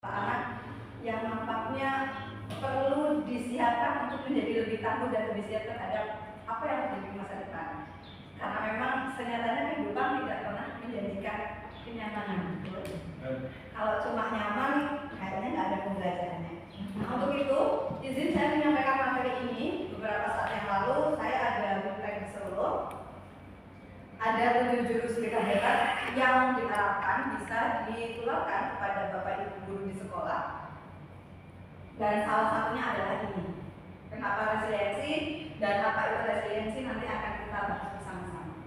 anak yang nampaknya perlu disiapkan untuk menjadi lebih tangguh dan lebih siap terhadap apa yang terjadi di masa depan. Karena memang senyatanya kehidupan tidak pernah menjanjikan kenyamanan. Kalau cuma nyaman, kayaknya nggak ada pembelajarannya. Nah, untuk itu, izin saya menyampaikan materi ini. Beberapa saat yang lalu, saya ada butek di Solo. Ada 7 jurus BK hebat yang diharapkan bisa ditularkan kepada Bapak Ibu guru di sekolah. Dan salah satunya adalah ini. Kenapa resiliensi dan apa itu resiliensi nanti akan kita bahas bersama-sama.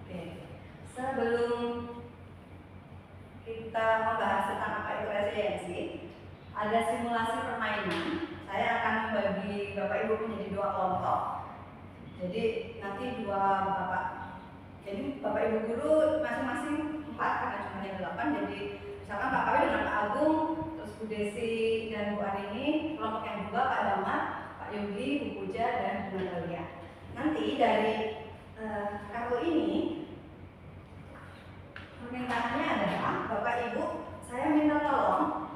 Oke, sebelum kita membahas tentang apa itu resiliensi, ada simulasi permainan. Saya akan membagi Bapak Ibu menjadi 2 kelompok. Jadi nanti 2 Bapak. Jadi Bapak Ibu guru masing-masing 4 karena cuma ada 8. Jadi misalkan Pak Kawi dengan Pak Agung, terus Bu Desi dan Bu Arini. Kelompok yang 2 Pak Damar, Pak Yogi, Bu Puja dan Bu Natalia. Nanti dari kartu ini permintaannya adalah Bapak Ibu, saya minta tolong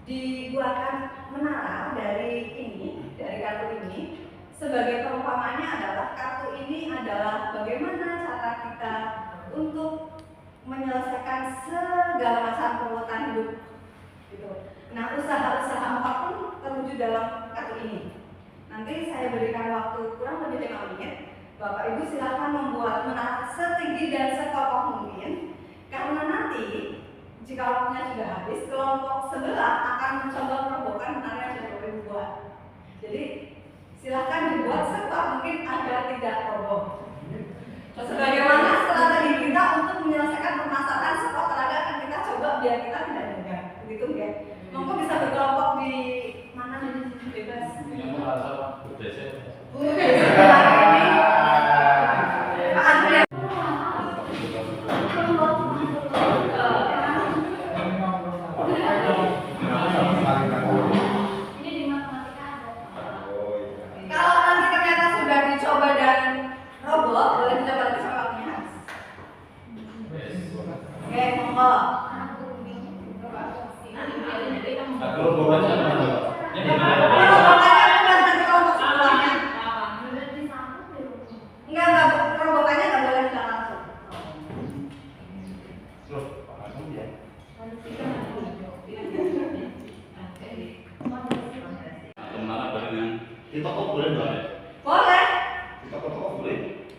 dibuatkan menara dari ini, dari kartu ini. Sebagai perumpamaannya adalah kartu ini adalah bagaimana cara kita untuk menyelesaikan segala macam perlutan hidup. Gitu. Nah, usaha-usaha apapun terwujud dalam kartu ini. Nanti saya berikan waktu kurang lebih 5 menit. Bapak Ibu silakan membuat menara setinggi dan sekokoh mungkin. Karena nanti jika waktunya sudah habis, kelompok sebelah akan mencoba merobohkan menara yang sudah Bapak Ibu buat. Jadi silakan dibuat sekuat mungkin agar tidak roboh. Sebagaimana strategi kita untuk menyelesaikan permasalahan sekuat tenaga akan kita coba biar kita tidak gagal. Begitu ya. Monggo bisa berkelompok di mana nih bebas. Yang merasa berdesa. Pak Andre.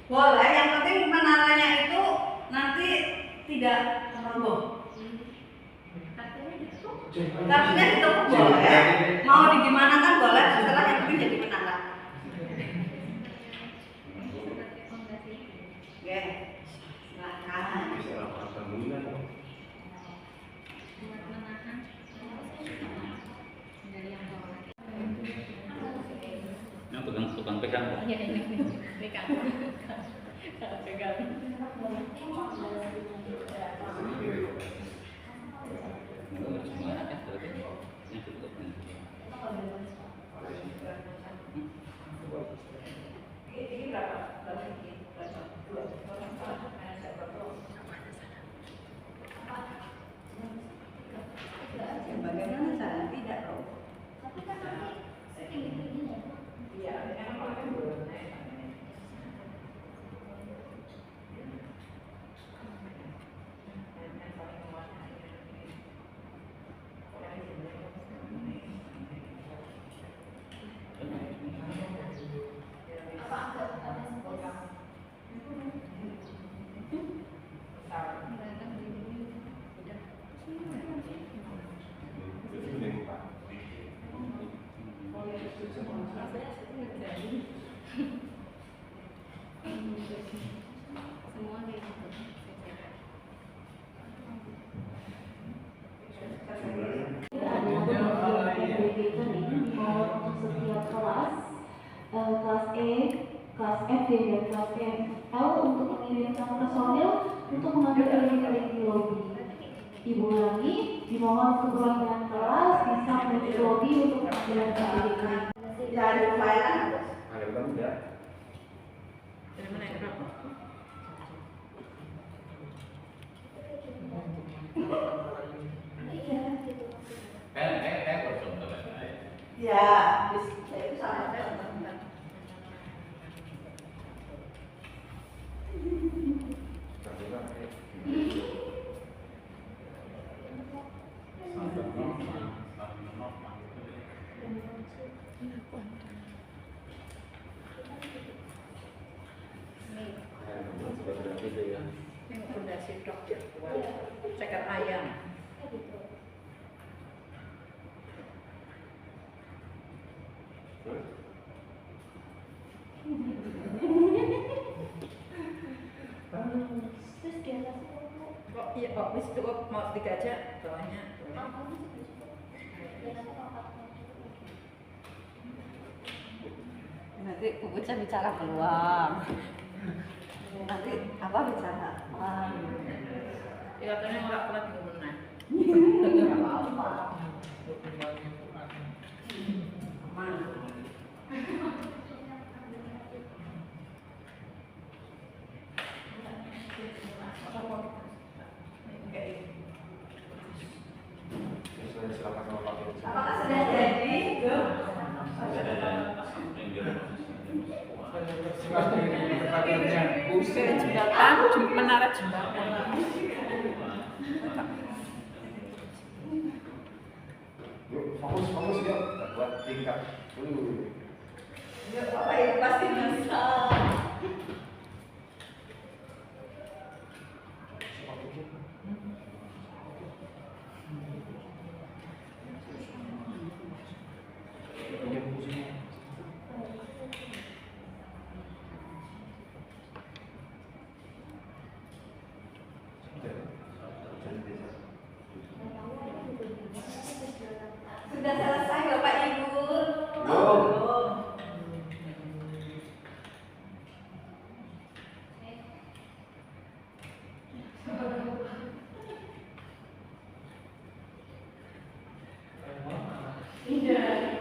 Boleh, yang penting menaranya itu nanti tidak roboh. Kartunya ditutup boleh, mau digimanakan boleh, terserah, yang penting jadi menara. Oke, silakan. Yang tukang pegang. Iya, ini pegang. Pegang. Bagaimana cara tidak roboh? Iya, kelas E, kelas F, dan kelas L untuk mengirimkan personil untuk mengambil alih di lobi. Ibu lagi dimohon untuk perwakilan kelas bisa menuju lobi untuk mengambil alih. Tidak ada pembayaran. Ada kan enggak? Kayak bercontoh kan? Ya, itu sama teman-teman. Ini fondasi dokter buat ceker ayam. Terus di atasnya Kok iya kok wis cukup mau digajak bawahnya. Nanti Uca bicara peluang. Nanti apa bicara? Ya katanya ora kuat ngomongna. Apakah sudah jadi? Jembatan, menara jembatan. Yuk, fokus yuk, buat tingkat dulu. Ya, Bapak Ibu pasti bisa. Sudah selesai Bapak Ibu.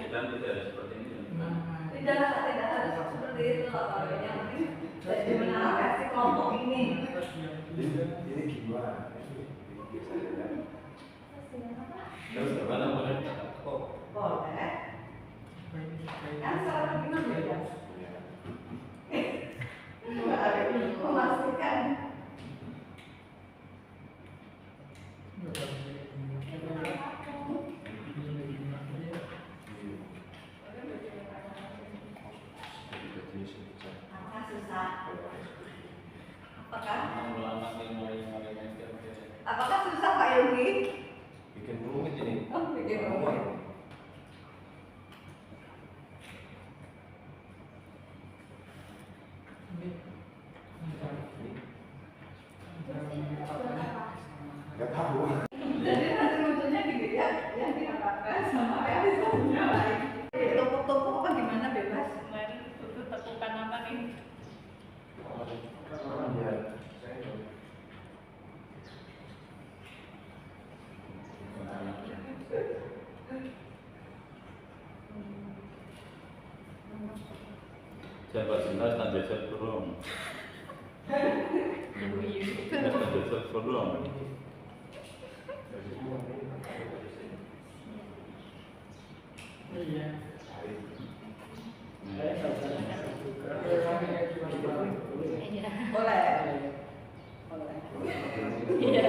Dan tidak ada seperti ini. Tidak harus seperti itu loh. Yang penting jadi menara versi kelompok ini. Ini gimana? Terus gimana boleh? Boleh. Kan salah begini beda. Memastikan. Apakah susah? Apakah susah Pak Yogi? Bikin rumit ini. Oh, bikin rumit. Gak tahu. Jadi nanti lucunya gini ya, yang diharapkan sama realisasinya lain. Tumpuk-tumpuk apa gimana bebas? Kemarin itu tekukan apa nih? Ya. Siapa jelas dan jajat turun. Jajat turun. Boleh. Iya.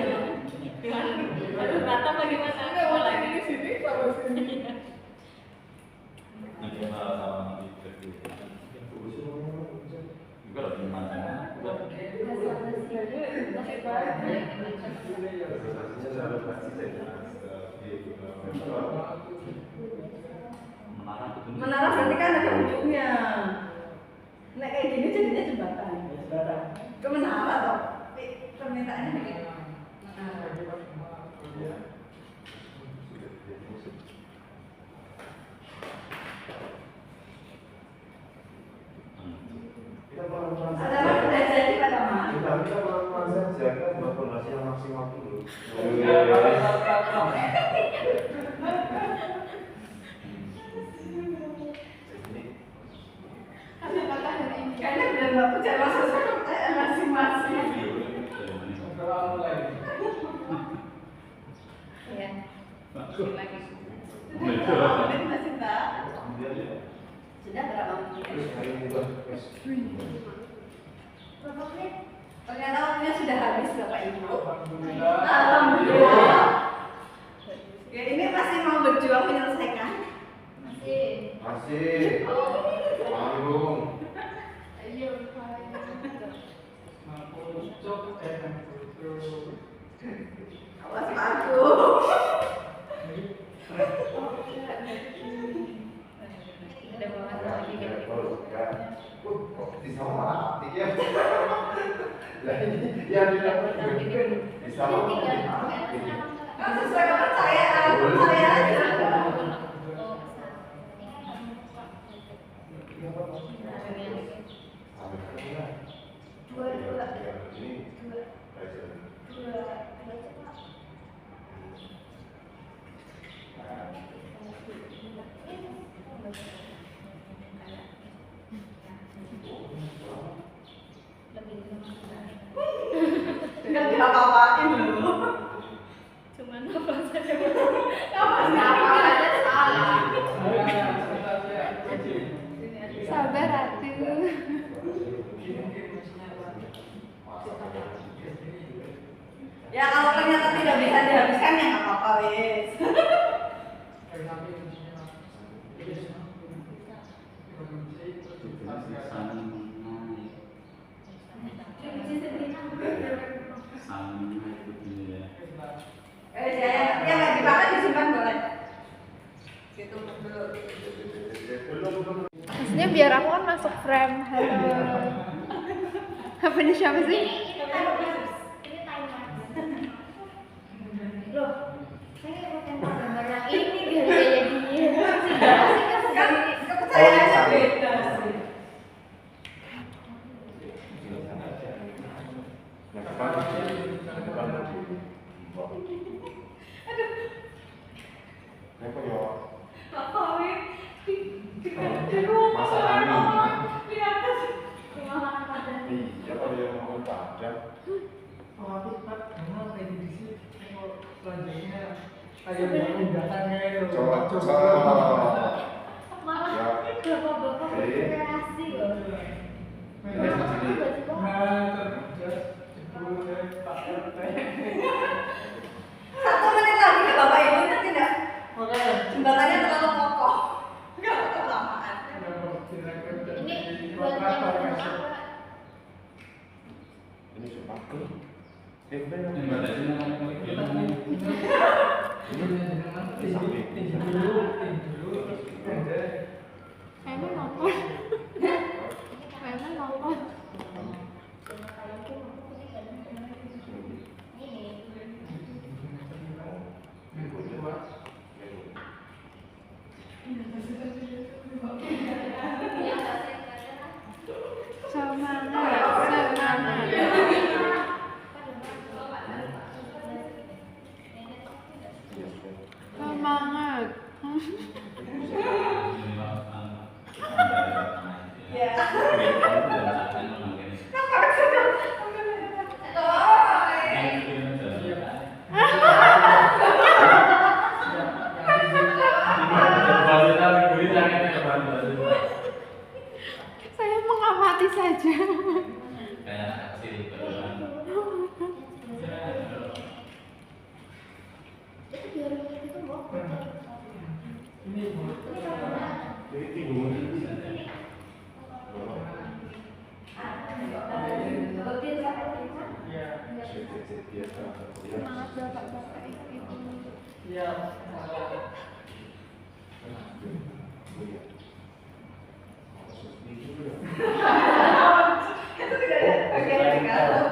Gimana? Aduh, rata bagaimana? Boleh di sini sama sini. Nanti malah sama nanti kedua. Juga lebih mana? Menara berarti kan ada ujungnya. Nah kayak gini jadinya jembatan. Ke menara toh. Permintaannya begitu. Kita pelan-pelan Ada apa sudah jadi Pak Tama? Kita pelan-pelan saja, kita buat fondasi yang maksimal dulu. Kayaknya udah nggak percaya masa Berapa menit Mas Cinta? Sudah berapa menit? Berapa menit? Ternyata waktunya sudah habis Bapak Ibu. Alhamdulillah. Ya ini masih mau berjuang menyelesaikan. Masih. Tanggung. Awas aku. Bisa mati ya. Lah ini yang dilakukan bisa mati. Kan sesuai kepercayaan. Percaya aja. Enggak diapa-apain dulu. Cuman apa saja Apa aja salah. Sabar atuh. Ya kalau ternyata tidak bisa dihabiskan ya nggak apa-apa wes. Ya nggak dipakai disimpan boleh. Gitu dulu. Maksudnya biar aku kan masuk frame. Halo. Apa ini siapa sih? Loh, saya bukan gambar yang ini gaya dia. Kan kepercayaannya beda. Apa wes? Masalah ini. Di atas. Iya, kalau yang mau pajak. Malah bapak-bapak berkreasi loh. Satu menit lagi ya Bapak Ibu itu tidak. Jembatannya terlalu kokoh. Enggak kelamaan. Ini buat yang apa? Ini cuma Emang nonton. Emang nonton. Semangat. Ya. Saya mengamati saja. Itu biar itu mau. jadi tinggung. Semangat bapak-bapak ibu. Itu tidak ada bagian kalau.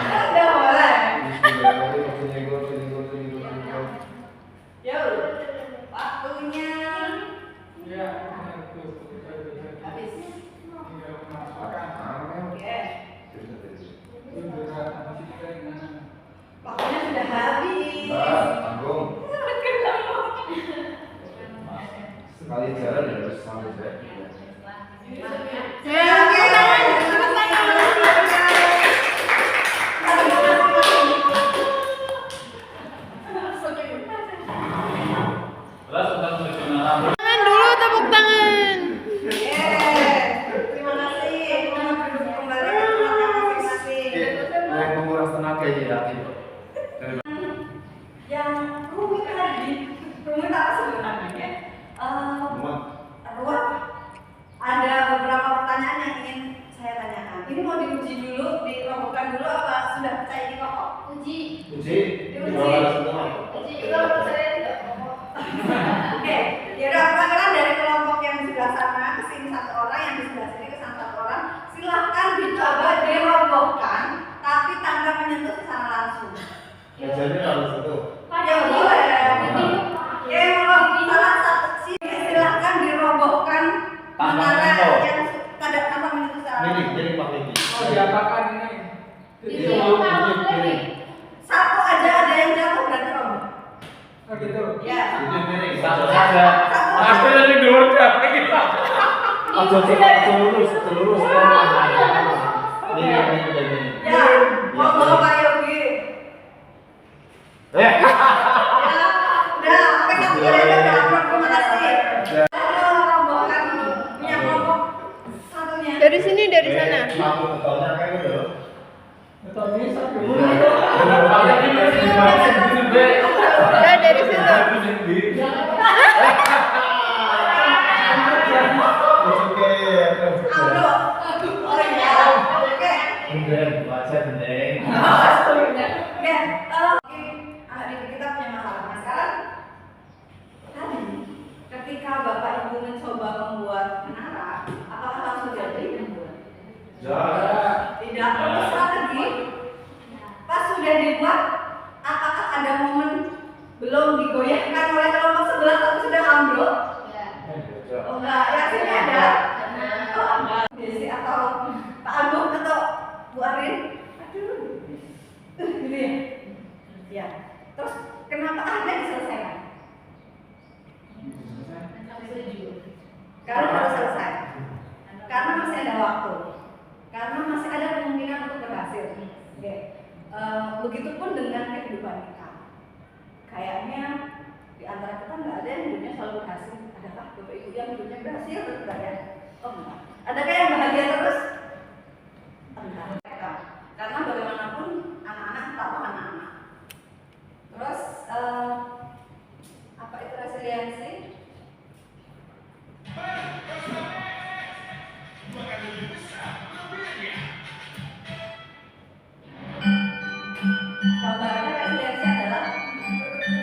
Udah boleh. Yuk, waktunya habis. Oke, waktunya sudah habis. Sekali jalan ya harus sampai saya. Oke, Uji, juara semua. Uji juga menurut saya tidak ngomong. Oke, ya udah perwakilan dari kelompok yang di sebelah sana ke sini satu orang, yang di sebelah sini ke sana satu orang. Silahkan dicoba dirobohkan, tapi tanpa menyentuh ke sana langsung. Jadi harus itu. Ya boleh. Ya kalau salah satu sini silahkan dirobohkan menara yang tanpa menyentuh ke sana langsung. Jadi pakai ini. Oh, diapakan ini? Satu aja ada yang jatuh berarti roboh. Oh gitu. Ya. Jadi miring. Satu saja. Pasti dari dua apa kita? Lurus. Ini. Ya, mau Pak Yogi. Ya, udah, oke satu kali aja udah upload, terima kasih. Rombongan punya kelompok satunya. Dari sini, dari sana. Lampu betonnya kayak gitu. Betul bisa. Udah dari situ. Aldo. Oh iya, oke. Bener, baca bener. Oke, mungkin anak didik kita punya masalah. Nah, sekarang tadi ketika Bapak Ibu mencoba membuat menara, apakah langsung jadi? Jangan. Tidak bisa lagi. Pas sudah dibuat, apakah ada momen belum digoyahkan oleh kelompok sebelah tapi sudah ambruk? Oh enggak, yakinnya ada? Oh enggak. Desi atau Pak Agung atau Bu Arin? Aduh. Gitu ya? Ya. Terus kenapa ada diselesaikan? Karena harus selesai. Karena masih ada waktu. Karena masih ada kemungkinan untuk berhasil. Oke. Begitupun dengan kehidupan kita. Kayaknya di antara kita nggak ada yang hidupnya selalu berhasil. Adakah Bapak Ibu yang hidupnya berhasil atau tidak ya? Oh enggak. Adakah yang bahagia terus? Enggak. Karena bagaimanapun anak-anak tetap anak-anak. Terus apa itu resiliensi? Gambarannya resiliensi adalah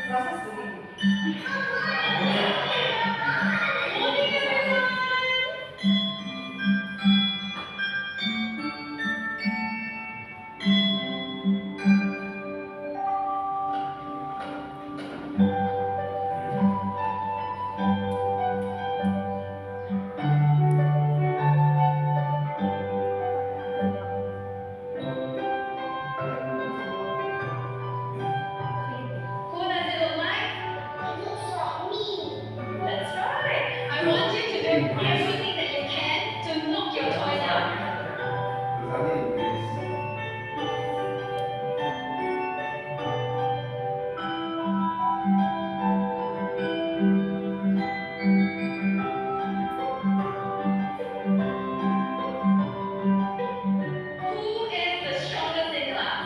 proses begini. Who does it look like? That's right. I want you to do everything that you can to knock your toys out. Tulisannya Inggris. Who is the strongest in class?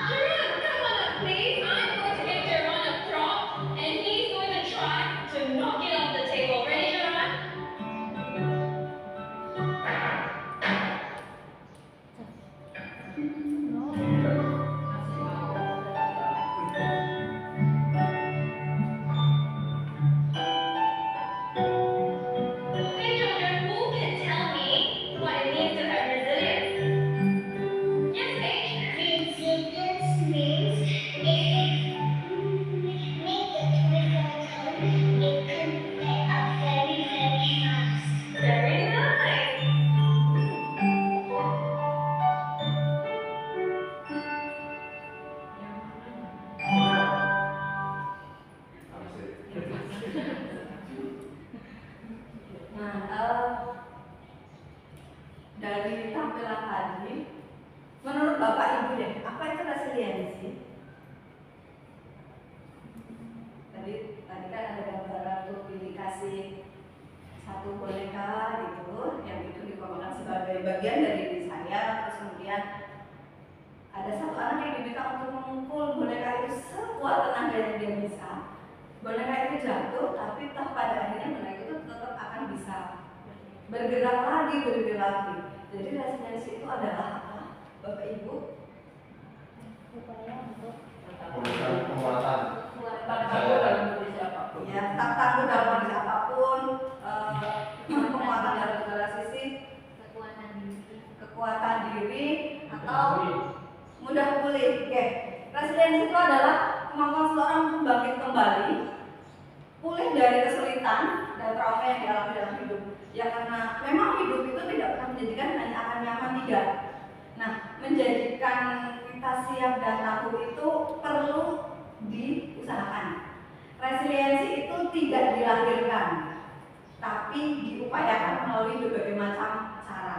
Jerome, come on up, please. I'm going to give Jerome a prompt, and he's going to try to knock it off the table. Ready, Jerome? Hey, children, who can tell me what it means to have resilience? Yes, Paige. Resilience means if make the toy fall down, it can get up very, very fast. Very nice. Nah, dari tampilan tadi, menurut Bapak Ibu deh, apa itu resiliensi? Tadi kan ada gambaran tuh dikasih satu boneka gitu, yang itu dikembangkan sebagai bagian dari diri saya. Terus kemudian ada satu anak yang diminta untuk memukul boneka itu sekuat tenaga yang dia bisa. Boneka itu jatuh, tapi toh pada akhirnya boneka itu tetap akan bisa bergerak lagi. Jadi resiliensi itu adalah apa, Bapak Ibu? upaya untuk penguatan. Ya, tak tangguh dalam kondisi apapun, penguatan dalam segala sisi, kekuatan diri, atau mudah pulih. Oke, resiliensi itu adalah kemampuan seseorang untuk bangkit kembali, pulih dari kesulitan dan trauma yang dialami dalam hidup. Ya karena memang hidup itu tidak pernah menjadikan hanya akan nyaman, tidak. Nah, menjadikan kita siap dan tangguh itu perlu diusahakan. Resiliensi itu tidak dilahirkan, tapi diupayakan melalui berbagai macam cara.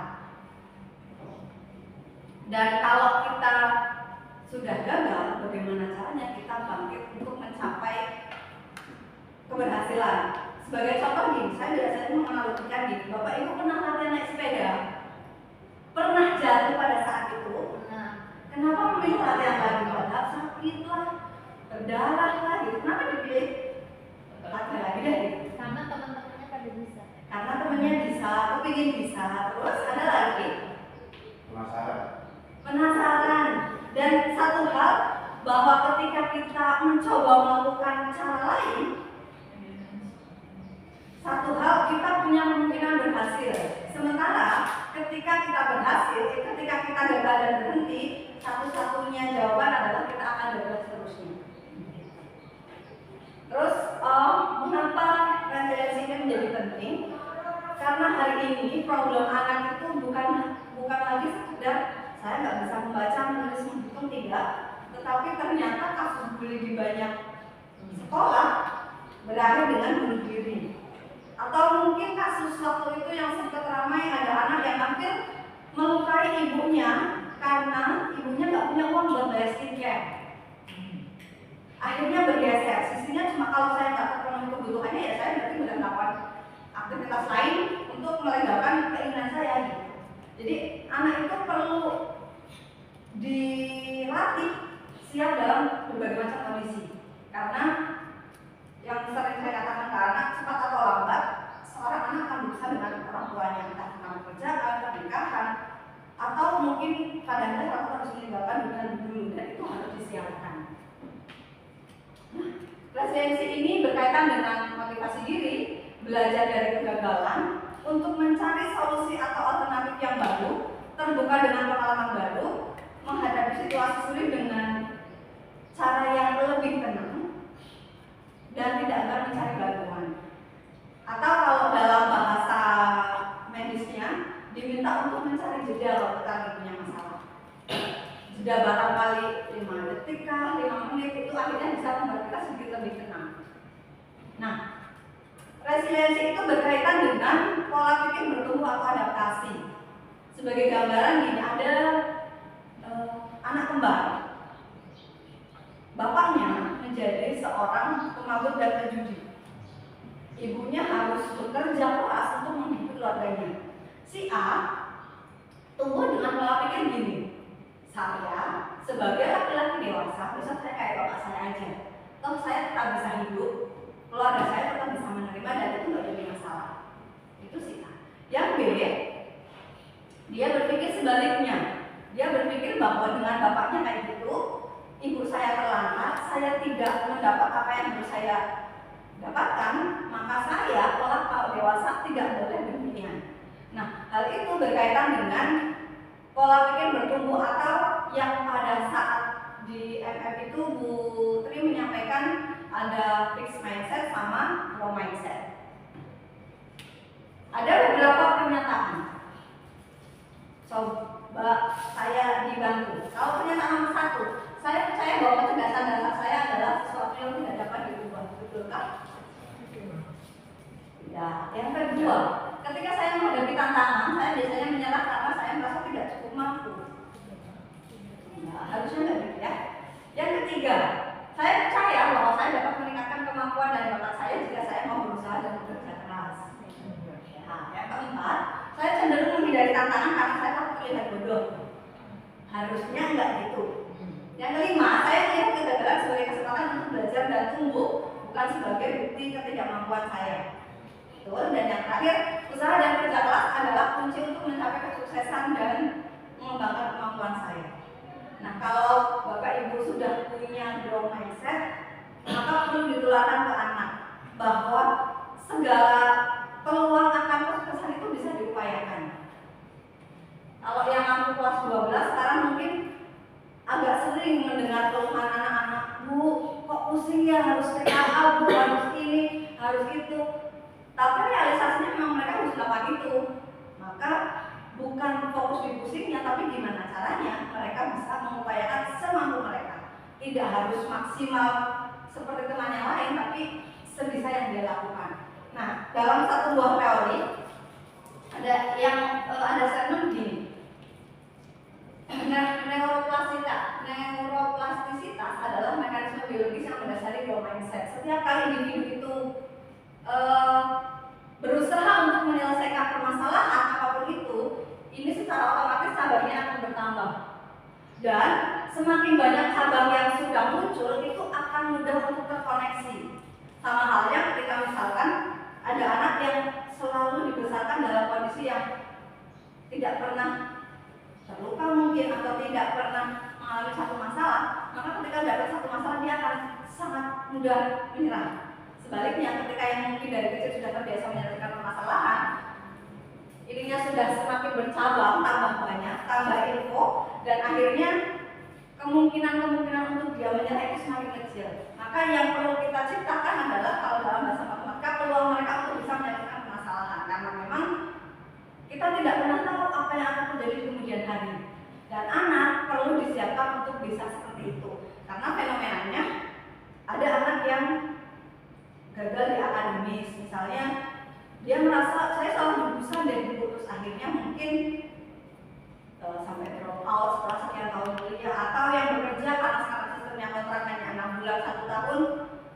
Dan kalau kita sudah gagal, bagaimana caranya kita bangkit untuk mencapai keberhasilan? Sebagai contoh gini, saya biasanya menganalogikan gini, Bapak Ibu pernah latihan naik sepeda? Pernah jatuh pada saat itu? Nah, kenapa memilih latihan lagi? Padahal sakit lah, berdarah lah, gitu. Kenapa dipilih latihan lagi deh? Gitu. karena teman-temannya pada bisa. Karena temennya bisa, aku pengen bisa. Terus ada lagi penasaran. Dan satu hal, bahwa ketika kita mencoba melakukan cara lain, satu hal kita punya kemungkinan berhasil. Sementara ketika kita berhasil, ketika kita gagal dan berhenti, satu-satunya jawaban adalah kita akan gagal seterusnya. Terus mengapa resiliensi ini menjadi penting? Karena hari ini problem anak itu bukan lagi sekedar saya nggak bisa membaca, menulis, menghitung, tidak, tetapi ternyata kasus bully di banyak sekolah berakhir dengan bunuh diri. Atau mungkin kasus waktu itu yang sempat ramai, ada anak yang hampir melukai ibunya karena ibunya nggak punya uang buat bayar skincare. Akhirnya bergeser, sisinya cuma kalau saya nggak terpenuhi kebutuhannya ya saya berarti udah melakukan aktivitas lain untuk melegakan keinginan saya gitu. Jadi anak itu perlu dilatih siap dalam berbagai macam kondisi. Karena yang sering saya katakan ke anak, cepat atau lambat seorang anak akan berusaha dengan orang tuanya, entah tentang pekerjaan, pernikahan, atau mungkin kadang-kadang orang harus meninggalkan dunia dulu, dan itu harus disiapkan. Nah, resiliensi ini berkaitan dengan motivasi diri, belajar dari kegagalan, untuk mencari solusi atau alternatif yang baru, terbuka dengan pengalaman baru, menghadapi situasi sulit dengan cara yang lebih tenang, dan tidak akan mencari bantuan. Atau kalau dalam bahasa medisnya, diminta untuk mencari jeda kalau kita lagi punya masalah. Jeda barangkali 5 detik kah, 5 menit, itu akhirnya bisa membuat kita sedikit lebih tenang. Nah, resiliensi itu berkaitan dengan pola pikir bertumbuh atau adaptasi. Sebagai gambaran gini, ada anak kembar. Bapaknya menjadi seorang pemabuk dan pejudi. Ibunya harus bekerja keras untuk menghidupi keluarganya. Si A tumbuh dengan pola pikir gini, saya sebagai laki-laki dewasa, bisa saya kayak bapak saya aja. Toh saya tetap bisa hidup, keluarga saya tetap bisa menerima, dan itu nggak jadi masalah. Itu si A. Yang B, dia berpikir sebaliknya. Dia berpikir bahwa dengan bapaknya kayak gitu, ibu saya terlantar, saya tidak mendapat apa yang harus saya dapatkan, maka saya kelak kalau dewasa tidak boleh demikian. Nah, hal itu berkaitan dengan pola pikir bertumbuh, atau yang pada saat di MM itu Bu Tri menyampaikan ada fixed mindset sama growth mindset. Ada beberapa pernyataan. Coba saya dibantu. Kalau pernyataan nomor 1, saya percaya bahwa kecerdasan dasar saya adalah sesuatu yang tidak dapat diubah. Betulkah? Ya. Yang kedua, ketika saya menghadapi tantangan, saya biasanya menyerah karena saya merasa tidak cukup mampu. Nah, harusnya nggak gitu ya. Yang ketiga, saya percaya bahwa saya dapat meningkatkan kemampuan dan bakat saya jika saya mau berusaha dan bekerja keras. Nah, yang keempat, saya cenderung menghindari tantangan karena saya takut terlihat bodoh. Harusnya enggak gitu. Yang kelima, saya melihat kegagalan sebagai kesempatan untuk belajar dan tumbuh, bukan sebagai bukti ketidakmampuan saya. Betul. Dan yang terakhir, usaha dan kerja keras adalah kunci untuk mencapai kesuksesan dan mengembangkan kemampuan saya. Nah, kalau Bapak ibu sudah punya growth mindset, maka perlu ditularkan ke anak bahwa segala peluang akan kesuksesan itu bisa diupayakan. Kalau yang aku kelas 12 sekarang mungkin agak sering mendengar keluhan anak-anak, Bu, kok pusing ya, harus TKA, Bu, harus ini, harus itu. Tapi realisasinya memang mereka harus melakukan itu. Maka bukan fokus di pusingnya, tapi gimana caranya mereka bisa mengupayakan semampu mereka. Tidak harus maksimal seperti teman yang lain, tapi sebisa yang dia lakukan. Nah, dalam satu buah teori ada statement gini. Neuroplastisitas adalah mekanisme biologis yang mendasari growth mindset. Setiap kali individu itu berusaha untuk menyelesaikan permasalahan apapun itu, ini secara otomatis cabangnya akan bertambah. Dan semakin banyak cabang yang sudah muncul, itu akan mudah untuk terkoneksi. Sama halnya ketika misalkan ada anak yang selalu dibesarkan dalam kondisi yang tidak pernah terluka mungkin atau tidak pernah mengalami satu masalah, maka ketika dapat satu masalah dia akan sangat mudah menyerah. Sebaliknya, ketika yang mungkin dari kecil sudah terbiasa menyelesaikan permasalahan, ininya sudah semakin bercabang, tambah banyak, tambah info, dan akhirnya kemungkinan untuk dia menyerah itu semakin kecil. Maka yang perlu kita ciptakan adalah, kalau dalam bahasa matematika, peluang mereka untuk bisa menyelesaikan permasalahan, karena memang kita tidak pernah tahu apa yang akan terjadi di kemudian hari. Dan anak perlu disiapkan untuk bisa seperti itu. Karena fenomenanya, ada anak yang gagal di akademis, misalnya dia merasa saya salah jurusan dan putus, akhirnya mungkin sampai drop out setelah sekian tahun kuliah, atau yang bekerja karena sekarang sistemnya kontrak hanya 6 bulan 1 tahun,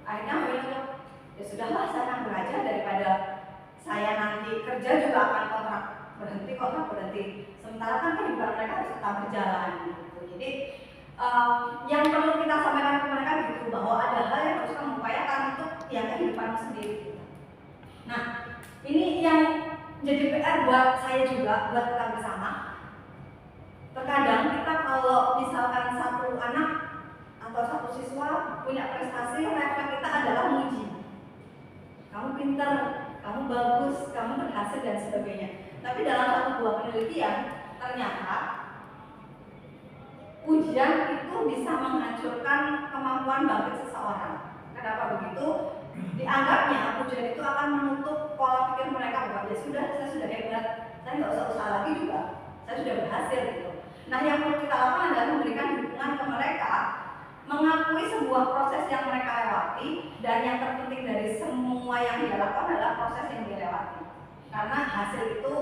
akhirnya memilih ya sudahlah saya akan belajar daripada saya nanti kerja juga akan kontrak berhenti. Sementara kan kehidupan mereka harus tetap berjalan gitu. Jadi yang perlu kita sampaikan ke mereka gitu, bahwa ada hal yang harus kamu upayakan untuk yang kehidupanmu sendiri gitu. Nah, ini yang jadi PR buat saya juga, buat kita bersama. Terkadang kita kalau misalkan satu anak atau satu siswa punya prestasi, refleks kita adalah muji. Kamu pintar, kamu bagus, kamu berhasil dan sebagainya. Tapi dalam satu buah penelitian, ternyata ujian itu bisa menghancurkan kemampuan bangkit seseorang. Kenapa begitu? Dianggapnya ujian itu akan menutup pola pikir mereka bahwa ya sudah, saya sudah hebat, saya nggak usah usaha lagi juga, saya sudah berhasil gitu. Nah, yang perlu kita lakukan adalah memberikan dukungan ke mereka, mengakui sebuah proses yang mereka lewati, dan yang terpenting dari semua yang dia lakukan adalah proses yang dia lewati. Karena hasil itu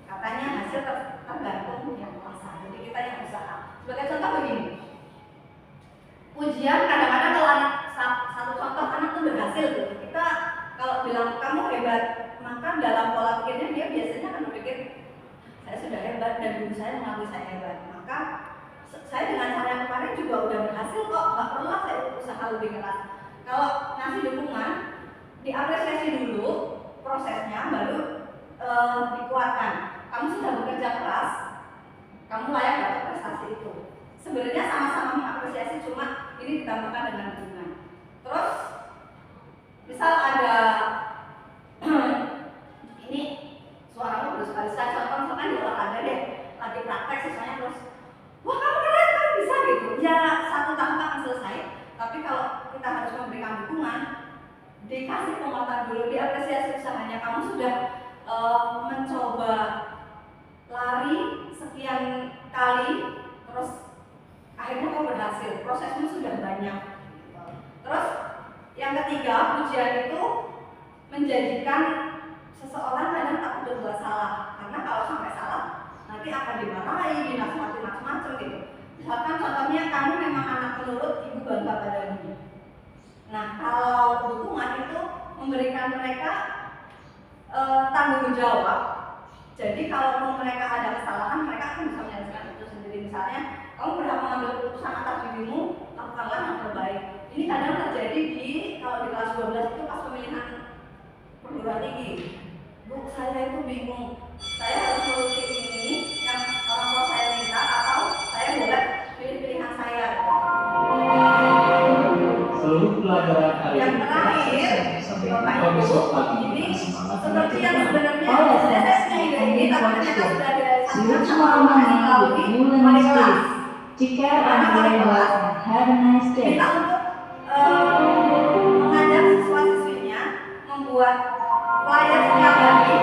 katanya hasil tergantung yang kuasa, jadi kita yang usaha. Sebagai contoh begini, ujian kadang-kadang kalau satu contoh anak tuh berhasil gitu, kita kalau bilang kamu hebat, maka dalam pola pikirnya dia biasanya akan berpikir saya sudah hebat dan guru saya mengakui saya hebat, maka saya dengan cara yang kemarin juga udah berhasil kok, nggak perlu saya usaha lebih keras. Kalau ngasih dukungan, diapresiasi dulu prosesnya, baru dikuatkan. Kamu sudah bekerja keras, kamu layak dapat prestasi itu. Sebenarnya sama-sama mengapresiasi, cuma ini ditambahkan dengan dukungan. Terus, misal ada ini suaramu bagus sekali, saya contoh misalkan di olahraga deh, lagi praktek siswanya terus, wah kamu keren, kamu bisa gitu. Ya satu tahap akan selesai, tapi kalau kita harus memberikan dukungan, dikasih penguatan dulu, diapresiasi usahanya. Kamu sudah mencoba lari sekian kali, terus akhirnya kamu berhasil, prosesnya sudah banyak. Terus yang ketiga, ujian itu menjadikan seseorang kadang takut berbuat salah, karena kalau sampai salah nanti akan dimarahi, dinasihati macam-macam gitu. Misalkan contohnya kamu memang anak penurut, ibu bangga padamu. Nah, kalau dukungan itu memberikan mereka tanggung jawab. Jadi kalau mereka ada kesalahan, mereka akan bisa menyelesaikan itu sendiri. Misalnya, kamu berhak mengambil keputusan atas dirimu, lakukanlah yang terbaik. Ini kadang terjadi kalau di kelas 12 itu pas pemilihan perguruan tinggi. Bu, saya itu bingung, saya harus menuruti ini yang orang tua saya minta, atau saya boleh pilih pilihan saya. seperti yang sebenarnya all saya lessons punya ide and ini, ending tapi for ternyata school. sudah ada See you satu tomorrow yang morning melalui with new wali learning kelas. skills. Take care and very well and have a nice day. Kita untuk mengajak siswa-siswinya membuat flyer setiap hari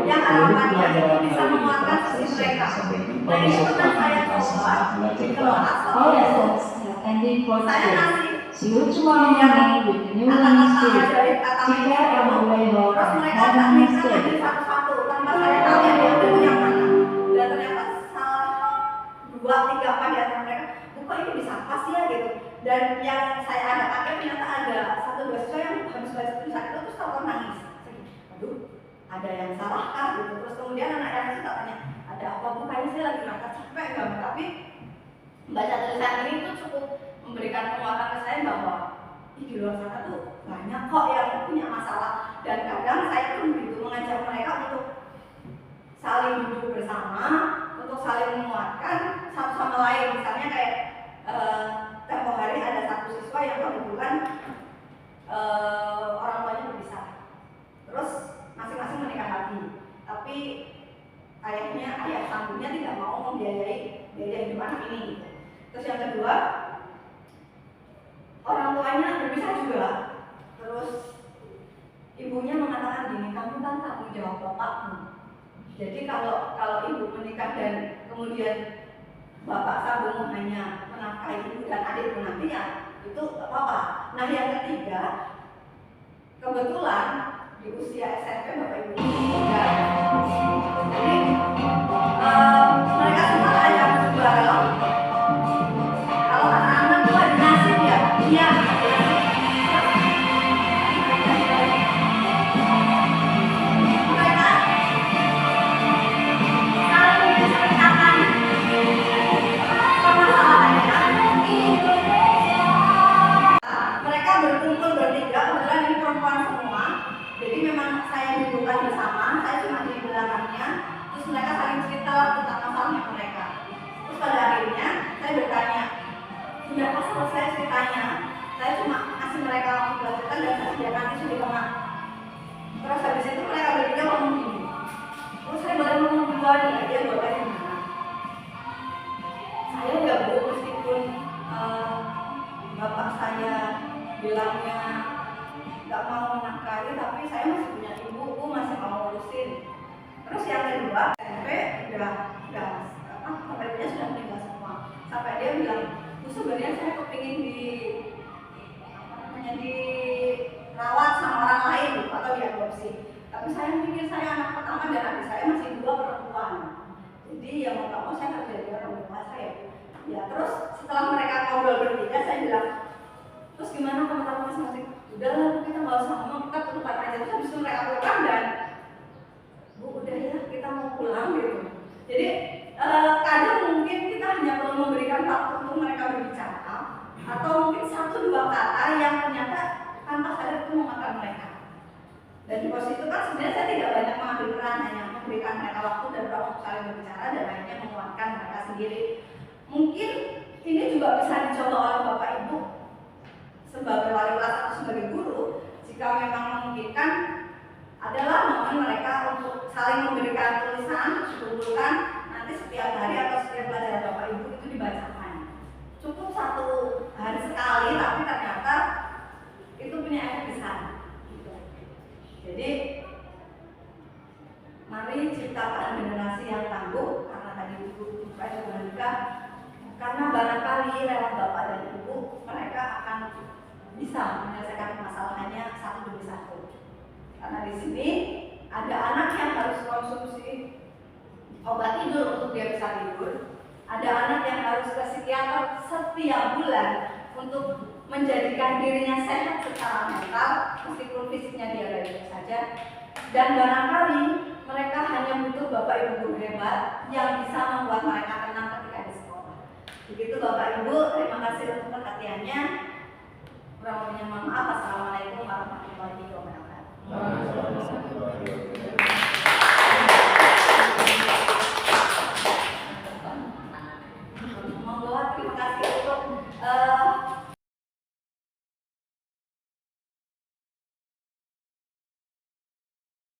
yang harapannya itu bisa menguatkan sisi mereka. Nah ini pernah saya coba di kelas All lessons have ending for saya school. ngasih See you tomorrow morning with new learning skills. Take care and very well terus and mereka have a tak nice bisa day. ngambil satu-satu tanpa saya tahu yang diambil itu yang mana. Dan ternyata salah 2-3 apa di antara mereka, kok ini bisa pas ya gitu. Dan yang saya ada pakai ternyata ada 1-2 siswa yang habis baca tulisan itu terus tahu nangis. Aduh, ada yang salah kah gitu. Terus kemudian anak yang itu tanya, ada apa bu? Kayaknya saya lagi merasa capek gambar, tapi baca tulisan ini tuh cukup memberikan penguatan ke saya bahwa di luar sana tuh banyak kok yang punya masalah. Dan kadang saya pun begitu mengajak mereka untuk saling duduk bersama, untuk saling menguatkan satu sama lain. Misalnya kayak tempo hari ada satu siswa yang kebetulan orang tuanya berpisah, terus masing-masing menikah lagi, tapi ayah sambungnya tidak mau membiayai biaya hidup anak ini gitu. Terus yang kedua, orang tuanya berpisah juga, terus ibunya mengatakan gini, kamu kan tanggung jawab bapakmu. Jadi kalau ibu menikah dan kemudian bapak sambung hanya menafkahi ibu dan adikmu nanti ya itu apa-apa. Nah yang ketiga, kebetulan di usia SMP bapak ibu meninggal. Jadi mereka semua ajak bareng. Kalau anak-anak tuh ada nasib ya, iya. Mereka saling menceritakan permasalahannya. Mereka berkumpul bertiga, kebetulan ini perempuan semua. Jadi memang saya dudukkan bersama, saya cuma di belakangnya. Terus mereka saling cerita tentang masalahnya mereka. Terus pada akhirnya saya bertanya, sudah pas selesai ceritanya, saya cuma kasih mereka waktu belajar dan saya sediakan tisu di tengah. Terus habis itu mereka bertiga ngomong gini, terus saya boleh ngomong duluan ya, dia boleh gimana? Saya ya bu, meskipun bapak saya bilangnya nggak mau menafkahi, tapi saya masih punya ibu, bu masih mau ngurusin. Terus yang kedua, SMP udah bapak ibunya sudah meninggal semua. Sampai dia bilang, bu sebenarnya saya kepingin dirawat sama orang lain atau diadopsi. Tapi saya pikir saya anak pertama dan adik saya masih 2 perempuan. Jadi ya mau nggak mau saya harus jadi orang dewasa ya. Ya terus setelah mereka ngobrol bertiga, saya bilang, terus gimana kamu masing-masing? Udahlah kita nggak usah ngomong, kita tutupan aja. Terus habis itu mereka pulang dan bu udah ya kita mau pulang gitu. Jadi kadang mungkin kita hanya perlu memberikan waktu untuk mereka berbicara, atau mungkin 1-2 kata yang ternyata tanpa sadar itu mengatakan mereka. Dan di posisi itu kan sebenarnya saya tidak banyak mengambil peran, hanya memberikan mereka waktu dan ruang untuk saling berbicara dan akhirnya menguatkan mereka sendiri. Mungkin ini juga bisa dicoba oleh bapak ibu sebagai wali kelas atau sebagai guru, jika memang memungkinkan adalah momen mereka untuk saling memberikan tulisan, dikumpulkan nanti setiap hari atau setiap pelajaran bapak ibu itu dibacakan. Cukup 1 hari sekali, tapi ternyata itu punya efek besar. Jadi mari ciptakan generasi yang tangguh, karena tadi ibu saya juga, karena barangkali lewat bapak dan ibu mereka akan bisa menyelesaikan masalahnya satu demi satu. Karena di sini ada anak yang harus konsumsi obat tidur untuk dia bisa tidur, ada anak yang harus ke psikiater setiap bulan untuk menjadikan dirinya sehat secara mental, meskipun fisiknya dia baik-baik saja. Dan barangkali mereka hanya butuh bapak ibu guru hebat yang bisa membuat mereka tenang ketika di sekolah. Begitu bapak ibu, terima kasih untuk perhatiannya. Kurang lebihnya mohon maaf. Assalamualaikum warahmatullahi wabarakatuh.